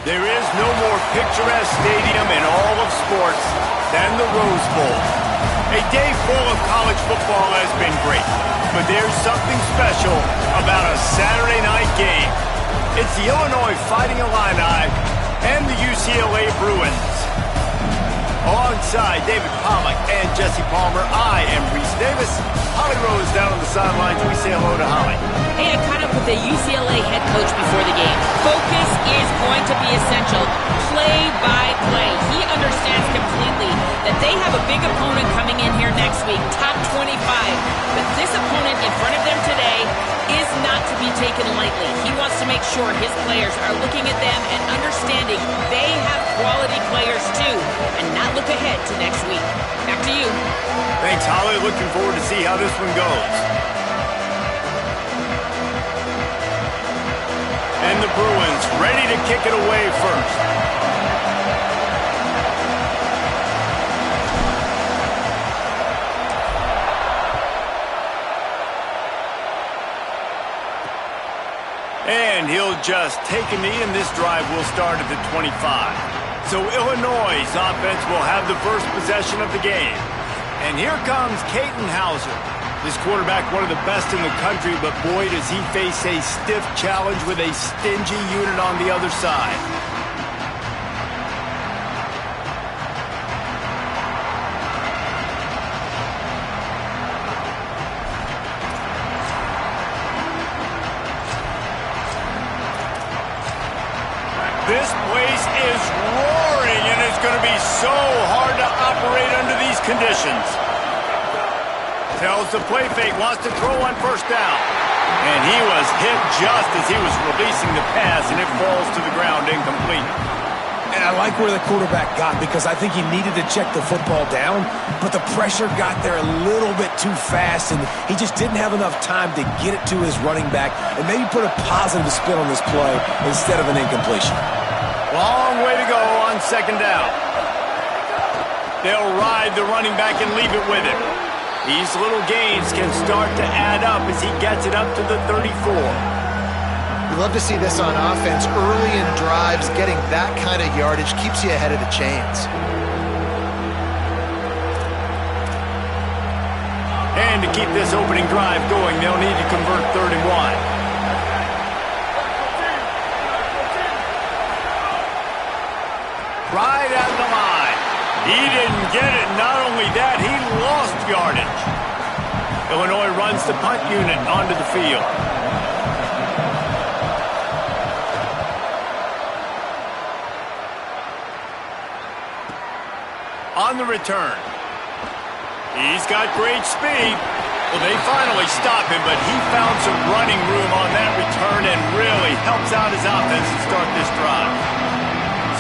There is no more picturesque stadium in all of sports than the Rose Bowl. A day full of college football has been great, but there's something special about a Saturday night game. It's the Illinois Fighting Illini and the UCLA Bruins. Alongside David Pollack and Jesse Palmer, I am Reese Davis. Holly Rose down on the sidelines. We say hello to Holly. Hey, I caught up with the UCLA head coach before the game. Focus is going to be essential. Play by play. He understands completely that they have a big opponent coming in here next week, top 25. But this opponent in front of them today is not to be taken lightly. He wants to make sure his players are looking at them and understanding they have quality players too, and not look ahead to next week. Back to you. Thanks, Holly. Looking forward to see how this one goes. And the Bruins ready to kick it away first. And he'll just take a knee, and this drive will start at the 25. So Illinois' offense will have the first possession of the game. And here comes Katin Houser. This quarterback, one of the best in the country, but boy, does he face a stiff challenge with a stingy unit on the other side. This place is roaring, and it's going to be so hard to operate under these conditions. Tells the play fake, wants to throw on first down. And he was hit just as he was releasing the pass, and it falls to the ground incomplete. And I like where the quarterback got, because I think he needed to check the football down, but the pressure got there a little bit too fast, and he just didn't have enough time to get it to his running back and maybe put a positive spin on this play instead of an incompletion. Long way to go on second down. They'll ride the running back and leave it with him. These little gains can start to add up as he gets it up to the 34. You love to see this on offense. Early in drives, getting that kind of yardage keeps you ahead of the chains. And to keep this opening drive going, they'll need to convert 3rd and 1. Right at the line. He didn't get it. Not only that, he lost yardage. Illinois runs the punt unit onto the field. On the return. He's got great speed. Well, they finally stop him, but he found some running room on that return and really helps out his offense to start this drive.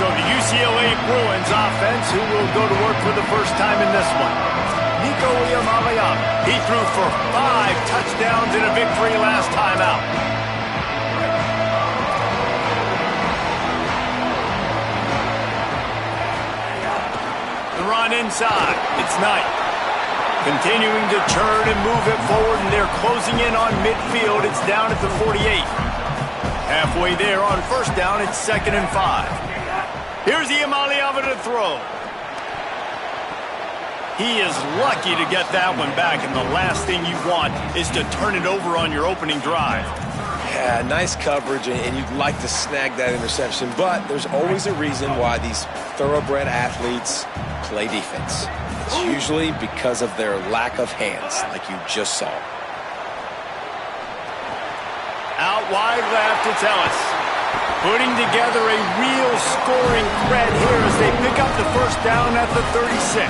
So the UCLA Bruins offense, who will go to work for the first time in this one. Nico Iamaleava. He threw for 5 touchdowns in a victory last time out. The run inside. It's Knight. Continuing to churn and move it forward, and they're closing in on midfield. It's down at the 48. Halfway there on first down, it's 2nd and 5. Here's Iamaleava to throw. He is lucky to get that one back, and the last thing you want is to turn it over on your opening drive. Yeah, nice coverage, and you'd like to snag that interception, but there's always a reason why these thoroughbred athletes play defense. It's usually because of their lack of hands, like you just saw. Out wide left, it's Ellis. Putting together a real scoring threat here as they pick up the first down at the 36.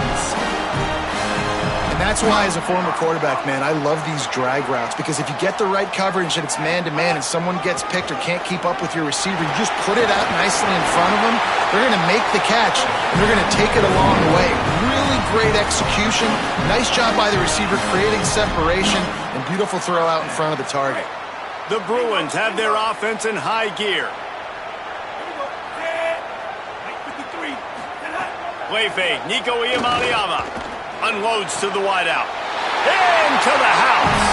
And that's why, as a former quarterback, man, I love these drag routes, because if you get the right coverage and it's man-to-man and someone gets picked or can't keep up with your receiver, you just put it out nicely in front of them, they're going to make the catch, and they're going to take it a long way. Really great execution. Nice job by the receiver creating separation, and beautiful throw out in front of the target. The Bruins have their offense in high gear. Play fake. Nico Iamaleava unloads to the wideout. Into the house.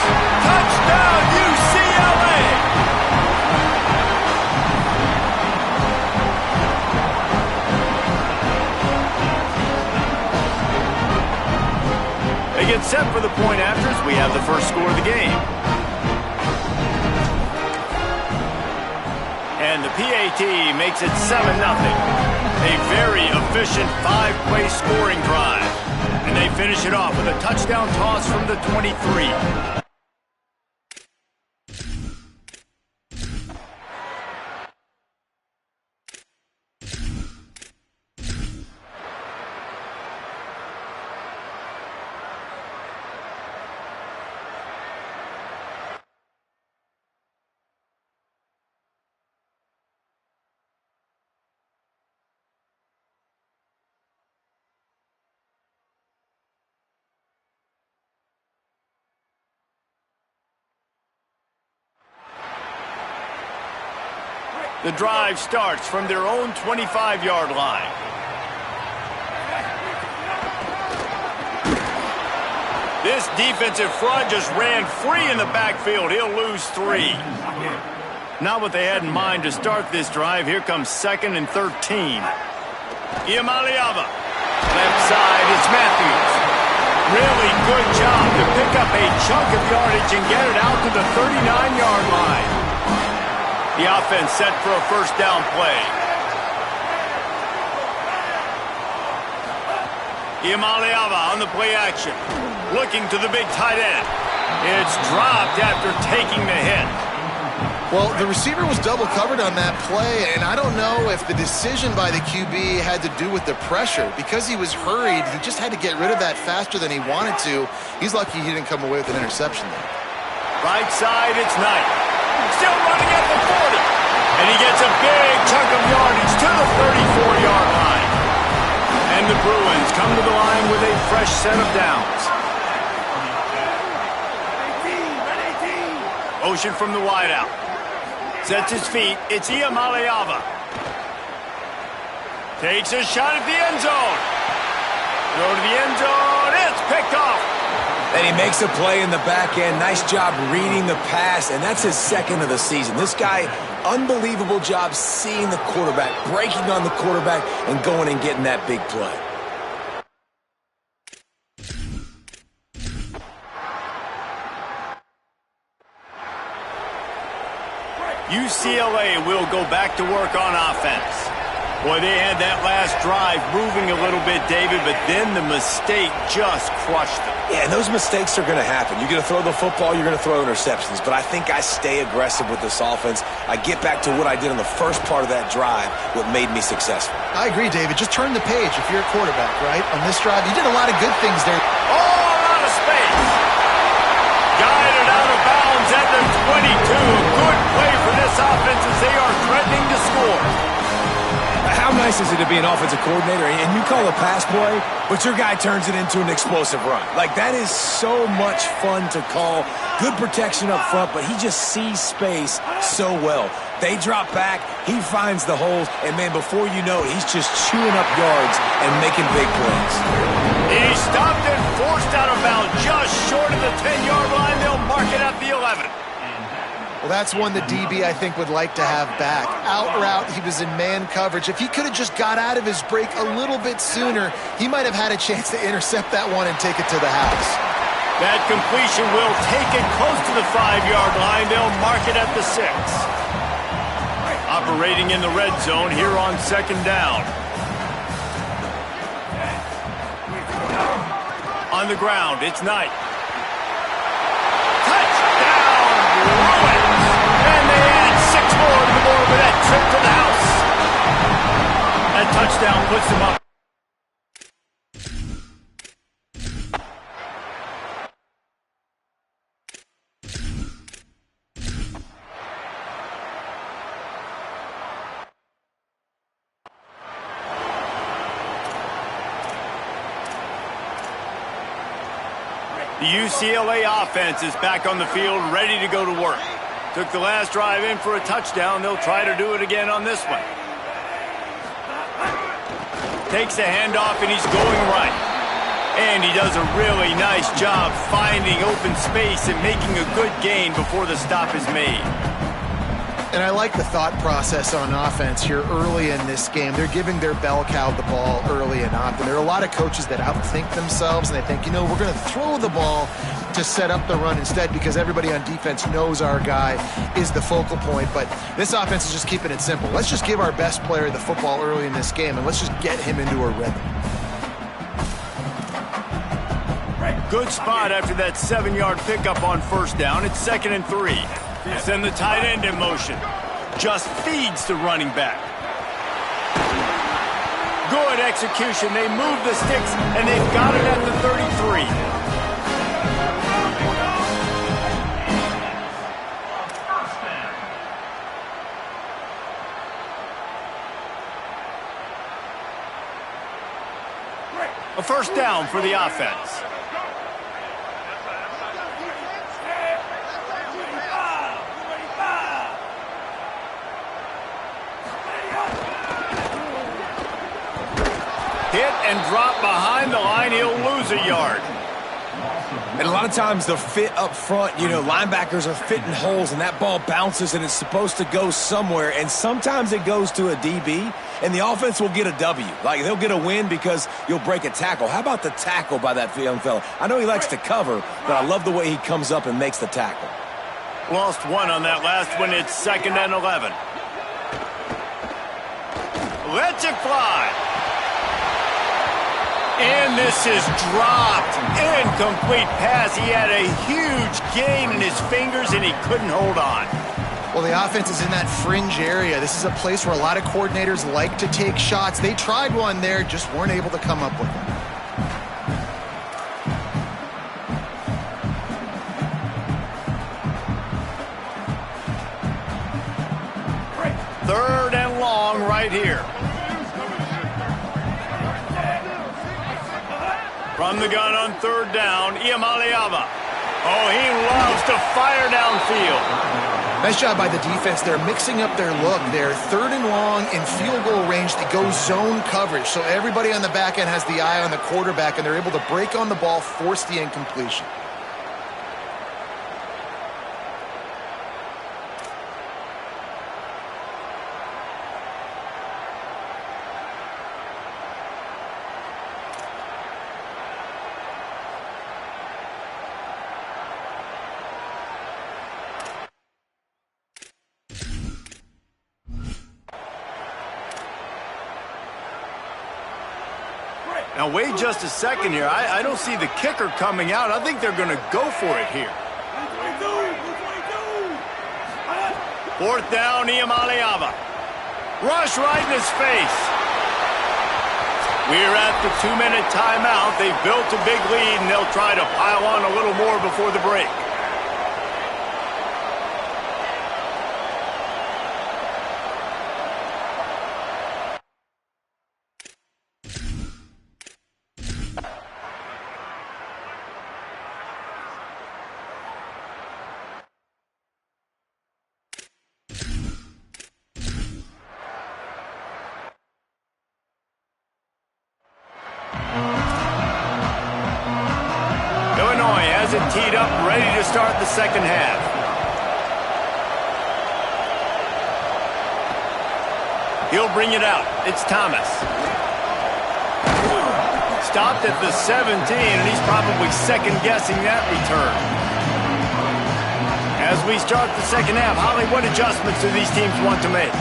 Touchdown, UCLA! set for the point afters. We have the first score of the game. And the PAT makes it 7-0. A very efficient 5-play scoring drive. And they finish it off with a touchdown toss from the 23. The drive starts from their own 25-yard line. This defensive front just ran free in the backfield. He'll lose 3. Not what they had in mind to start this drive. Here comes 2nd and 13. Iamaleava. Left side, it's Matthews. Really good job to pick up a chunk of yardage and get it out to the 39-yard line. The offense set for a first down play. Iamaleava on the play action. Looking to the big tight end. It's dropped after taking the hit. Well, the receiver was double covered on that play, and I don't know if the decision by the QB had to do with the pressure. Because he was hurried, he just had to get rid of that faster than he wanted to. He's lucky he didn't come away with an interception there. Right side, it's Knight. Still running at the 40. And he gets a big chunk of yardage to the 34-yard line. And the Bruins come to the line with a fresh set of downs. Motion from the wideout. Sets his feet. It's Iamaleava. Takes a shot at the end zone. Throw to the end zone. It's picked off. And he makes a play in the back end. Nice job reading the pass, and that's his 2nd of the season. This guy, unbelievable job seeing the quarterback, breaking on the quarterback, and going and getting that big play. UCLA will go back to work on offense. Boy, they had that last drive moving a little bit, David, but then the mistake just crushed them. Yeah, and those mistakes are going to happen. You're going to throw the football, you're going to throw interceptions. But I think I stay aggressive with this offense. I get back to what I did on the first part of that drive, what made me successful. I agree, David. Just turn the page if you're a quarterback, right? On this drive, you did a lot of good things there. All out of space. Guided out of bounds at the 22. A good play for this offense as they are threatening to score. How nice is it to be an offensive coordinator and you call a pass play, but your guy turns it into an explosive run? Like, that is so much fun to call. Good protection up front, but he just sees space so well. They drop back, he finds the holes, and, man, before you know it, he's just chewing up yards and making big plays. He stopped and forced out of bounds just short of the 10-yard line. They'll mark it at the 11. Well, that's one the DB, I think, would like to have back. Out route, he was in man coverage. If he could have just got out of his break a little bit sooner, he might have had a chance to intercept that one and take it to the house. That completion will take it close to the 5-yard line. They'll mark it at the 6. Operating in the red zone here on 2nd down. On the ground, it's Knight. Touchdown, Bruins! And they add 6 more to the board with that trip to the house. That touchdown puts them up. The UCLA offense is back on the field, ready to go to work. Took the last drive in for a touchdown. They'll try to do it again on this one. Takes a handoff, and he's going right. And he does a really nice job finding open space and making a good gain before the stop is made. And I like the thought process on offense here early in this game. They're giving their bell cow the ball early and often. There are a lot of coaches that outthink themselves, and they think, we're going to throw the ball to set up the run instead because everybody on defense knows our guy is the focal point. But this offense is just keeping it simple. Let's just give our best player the football early in this game, and let's just get him into a rhythm. Good spot after that 7-yard pickup on first down. It's 2nd and 3. Send the tight end in motion. Just feeds the running back. Good execution. They move the sticks, and they've got it at the 33. A first down for the offense. Hit and drop behind the line. He'll lose a yard. And a lot of times the fit up front, linebackers are fitting holes and that ball bounces and it's supposed to go somewhere. And sometimes it goes to a DB and the offense will get a W. Like they'll get a win because you'll break a tackle. How about the tackle by that young fella? I know he likes to cover, but I love the way he comes up and makes the tackle. Lost one on that last one. It's 2nd and 11. Lets it fly. And this is dropped. Incomplete pass. He had a huge gain in his fingers, and he couldn't hold on. Well, the offense is in that fringe area. This is a place where a lot of coordinators like to take shots. They tried one there, just weren't able to come up with it. Third and long right here. From the gun on third down, Iamaleava. Oh, he loves to fire downfield. Nice job by the defense. They're mixing up their look. They're 3rd and long in field goal range. They go zone coverage. So everybody on the back end has the eye on the quarterback, and they're able to break on the ball, force the incompletion. Now, wait just a second here. I don't see the kicker coming out. I think they're going to go for it here. 4th down, Iamaleava. Rush right in his face. We're at the 2-minute timeout. They've built a big lead, and they'll try to pile on a little more before the break. It teed up, ready to start the second half. He'll bring it out. It's Thomas. Stopped at the 17, and he's probably second-guessing that return. As we start the second half, Holly, what adjustments do these teams want to make?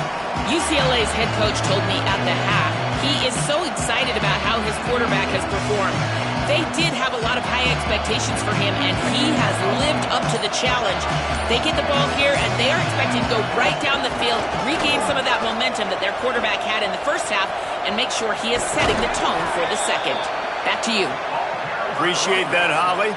UCLA's head coach told me at the half he is so excited about how his quarterback has performed. They did have a lot of high expectations for him, and he has lived up to the challenge. They get the ball here, and they are expected to go right down the field, regain some of that momentum that their quarterback had in the first half, and make sure he is setting the tone for the second. Back to you. Appreciate that, Holly.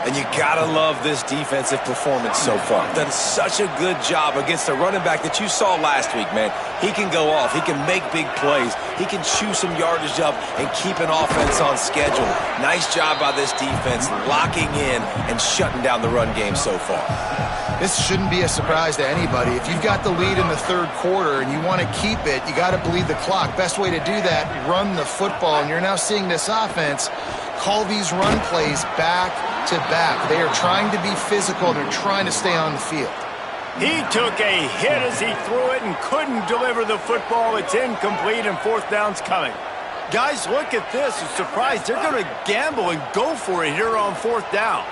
And you gotta love this defensive performance so far. Done such a good job against the running back that you saw last week, man. He can go off. He can make big plays. He can chew some yardage up and keep an offense on schedule. Nice job by this defense locking in and shutting down the run game so far. This shouldn't be a surprise to anybody. If you've got the lead in the third quarter and you want to keep it, you got to bleed the clock. Best way to do that, run the football. And you're now seeing this offense call these run plays back to back. They are trying to be physical. They're trying to stay on the field. He took a hit as he threw it and couldn't deliver the football. It's incomplete and fourth down's coming. Guys, look at this. I'm surprised they're going to gamble and go for it here on fourth down.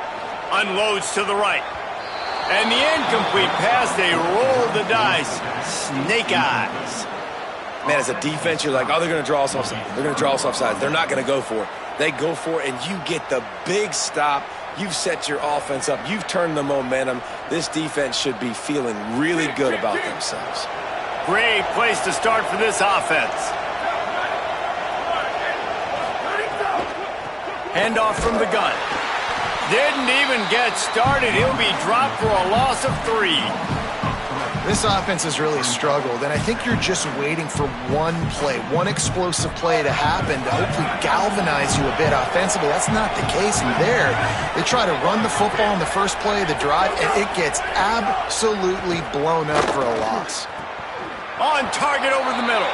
Unloads to the right. And the incomplete pass, they roll the dice. Snake eyes. Man, as a defense, you're like, oh, they're going to draw us offside. They're going to draw us offside. They're not going to go for it. They go for it, and you get the big stop. You've set your offense up. You've turned the momentum. This defense should be feeling really good about themselves. Great place to start for this offense. Handoff from the gun. Didn't even get started. He'll be dropped for a loss of 3. This offense has really struggled, and I think you're just waiting for one play, one explosive play to happen to hopefully galvanize you a bit offensively. That's not the case. And there, they try to run the football in the first play of the drive, and it gets absolutely blown up for a loss. On target over the middle.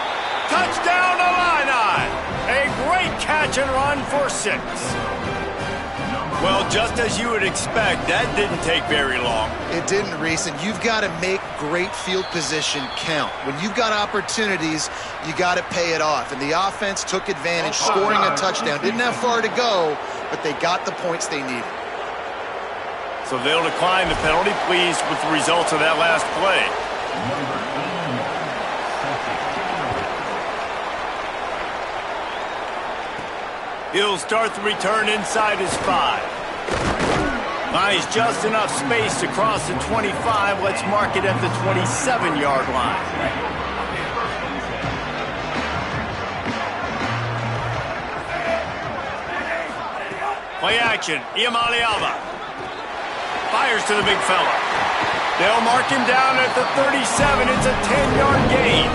Touchdown, Illini! A great catch and run for 6. Well, just as you would expect, that didn't take very long. It didn't, Reese, and you've got to make great field position count. When you've got opportunities, you got to pay it off. And the offense took advantage, scoring a touchdown. Didn't have far to go, but they got the points they needed. So they'll decline the penalty, pleased with the results of that last play. He'll start the return inside his 5. Buys just enough space to cross the 25. Let's mark it at the 27-yard line. Play action. Iamaleava fires to the big fella. They'll mark him down at the 37. It's a 10-yard gain.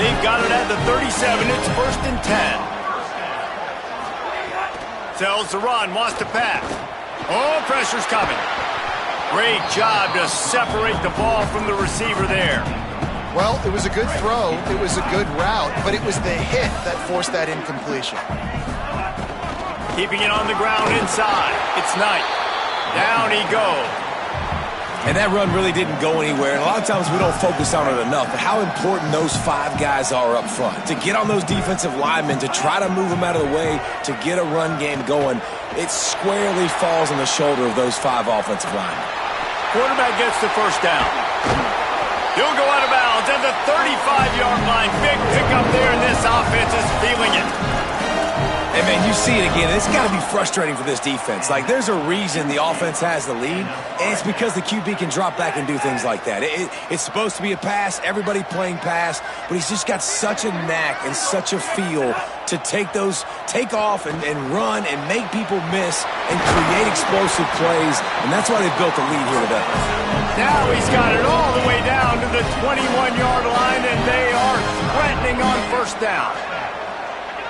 They've got it at the 37. It's 1st and 10. Tells the run, wants to pass. Oh, pressure's coming. Great job to separate the ball from the receiver there. Well, it was a good throw. It was a good route, but it was the hit that forced that incompletion. Keeping it on the ground inside. It's Knight. Down he goes. And that run really didn't go anywhere. And a lot of times we don't focus on it enough, but how important those 5 guys are up front. To get on those defensive linemen, to try to move them out of the way, to get a run game going, it squarely falls on the shoulder of those 5 offensive linemen. Quarterback gets the first down. He'll go out of bounds at the 35-yard line. Big pickup there, and this offense is feeling it. And, man, you see it again. It's got to be frustrating for this defense. Like, there's a reason the offense has the lead, and it's because the QB can drop back and do things like that. It's supposed to be a pass, everybody playing pass, but he's just got such a knack and such a feel to take off and run and make people miss and create explosive plays, and that's why they've built the lead here today. Now he's got it all the way down to the 21-yard line, and they are threatening on first down.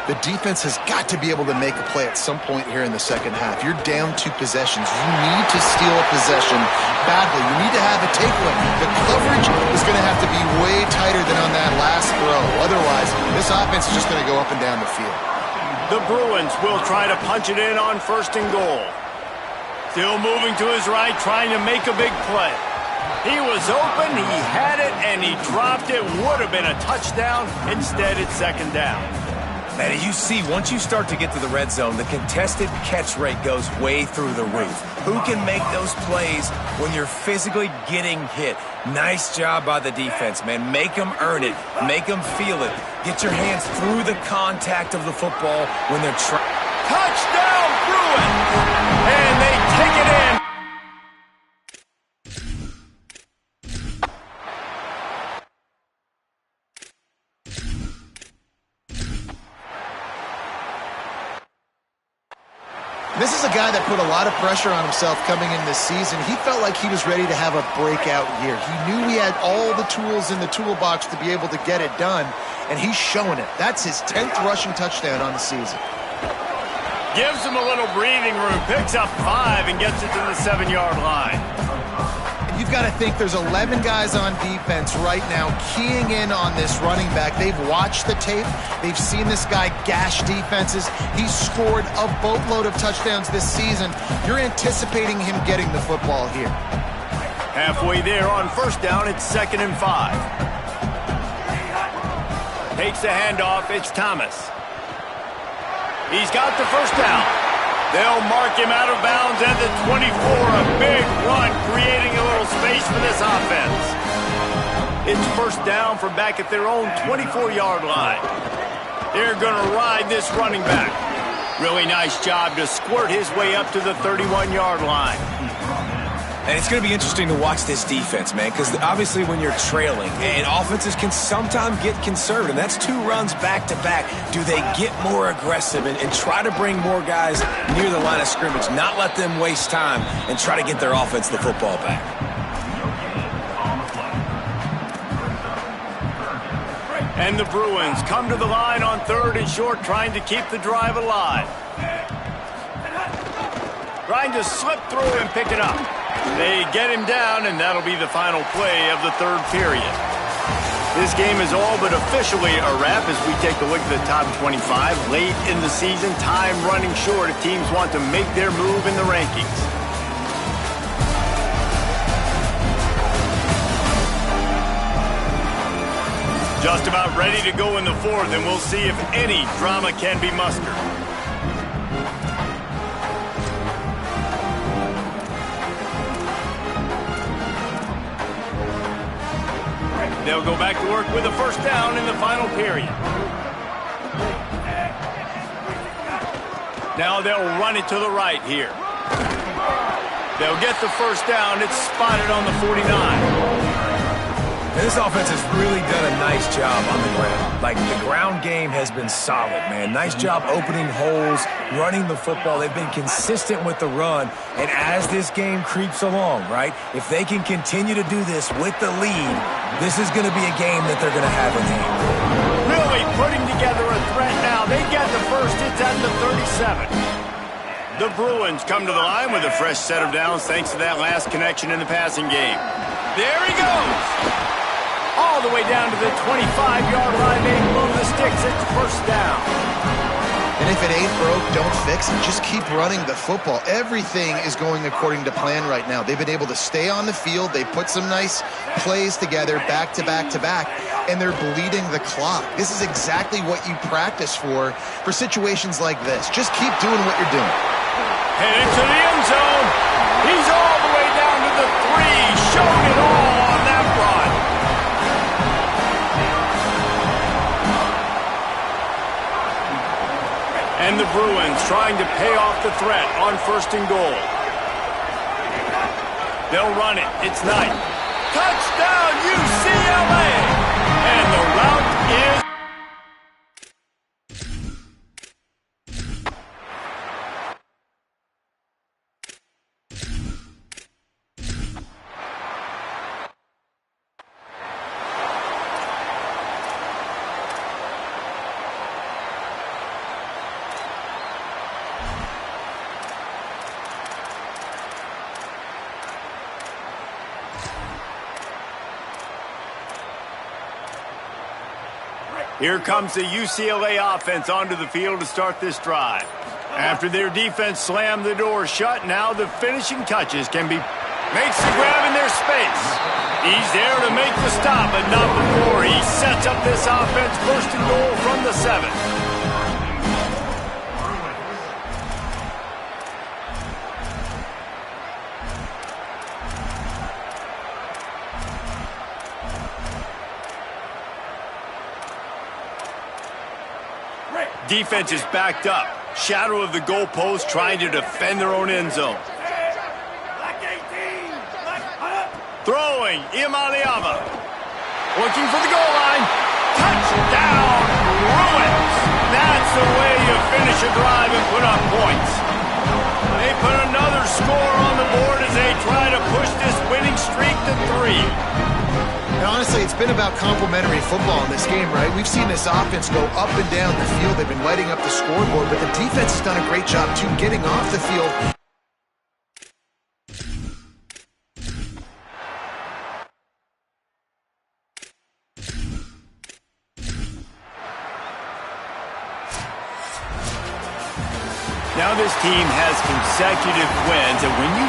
The defense has got to be able to make a play at some point here in the second half. You're down 2 possessions. You need to steal a possession badly. You need to have a takeaway. The coverage is going to have to be way tighter than on that last throw. Otherwise, this offense is just going to go up and down the field. The Bruins will try to punch it in on 1st and goal. Still moving to his right, trying to make a big play. He was open, he had it, and he dropped it. Would have been a touchdown. Instead, it's 2nd down. Man, as you see, once you start to get to the red zone, the contested catch rate goes way through the roof. Who can make those plays when you're physically getting hit? Nice job by the defense, man. Make them earn it. Make them feel it. Get your hands through the contact of the football when they're trying. Touchdown, Bruins! And they take it in. This is a guy that put a lot of pressure on himself coming in this season. He felt like he was ready to have a breakout year. He knew he had all the tools in the toolbox to be able to get it done, and he's showing it. That's his 10th rushing touchdown on the season. Gives him a little breathing room, picks up 5 and gets it to the 7-yard line. You've got to think there's 11 guys on defense right now keying in on this running back. They've watched the tape. They've seen this guy gash defenses. He's scored a boatload of touchdowns this season. You're anticipating him getting the football here. Halfway there on first down, it's 2nd and 5. Takes the handoff, it's Thomas. He's got the first down. They'll mark him out of bounds at the 24. A big run, creating a little space for this offense. It's first down from back at their own 24-yard line. They're going to ride this running back. Really nice job to squirt his way up to the 31-yard line. And it's going to be interesting to watch this defense, man, because obviously when you're trailing, and offenses can sometimes get conservative. That's 2 runs back-to-back. Do they get more aggressive and try to bring more guys near the line of scrimmage, not let them waste time, and try to get their offense the football back? And the Bruins come to the line on 3rd and short, trying to keep the drive alive. Trying to slip through and pick it up. They get him down, and that'll be the final play of the 3rd period. This game is all but officially a wrap as we take a look at the top 25. Late in the season, time running short if teams want to make their move in the rankings. Just about ready to go in the 4th, and we'll see if any drama can be mustered. They'll go back to work with a first down in the final period. Now they'll run it to the right here. They'll get the first down. It's spotted on the 49. And this offense has really done a nice job on the ground. Like, the ground game has been solid, man. Nice job opening holes, running the football. They've been consistent with the run. And as this game creeps along, right, if they can continue to do this with the lead, this is going to be a game that they're going to have in hand. Really putting together a threat now. They get the first. It's at the 37. The Bruins come to the line with a fresh set of downs thanks to that last connection in the passing game. There he goes. All the way down to the 25-yard line. They move the sticks. It's first down. And if it ain't broke, don't fix it. Just keep running the football. Everything is going according to plan right now. They've been able to stay on the field. They put some nice plays together back to back to back, and they're bleeding the clock. This is exactly what you practice for situations like this. Just keep doing what you're doing. Heading to the end zone. He's all the way down to the 3. Showing it all on that run. And the Bruins trying to pay off the threat on 1st and goal. They'll run it. It's Knight. Touchdown, UCLA! And the route is... Here comes the UCLA offense onto the field to start this drive. After their defense slammed the door shut, now the finishing touches can be... Makes the grab in their space. He's there to make the stop, but not before. He sets up this offense 1st and goal from the 7. Defense is backed up. Shadow of the goalpost, trying to defend their own end zone. Throwing, Imaliava. Looking for the goal line. Touchdown, Bruins. That's the way you finish a drive and put up points. They put another score on the board as they try to push this winning streak to 3. And honestly, it's been about complementary football in this game, right? We've seen this offense go up and down the field. They've been lighting up the scoreboard, but the defense has done a great job, too, getting off the field. Now this team has consecutive wins, and when you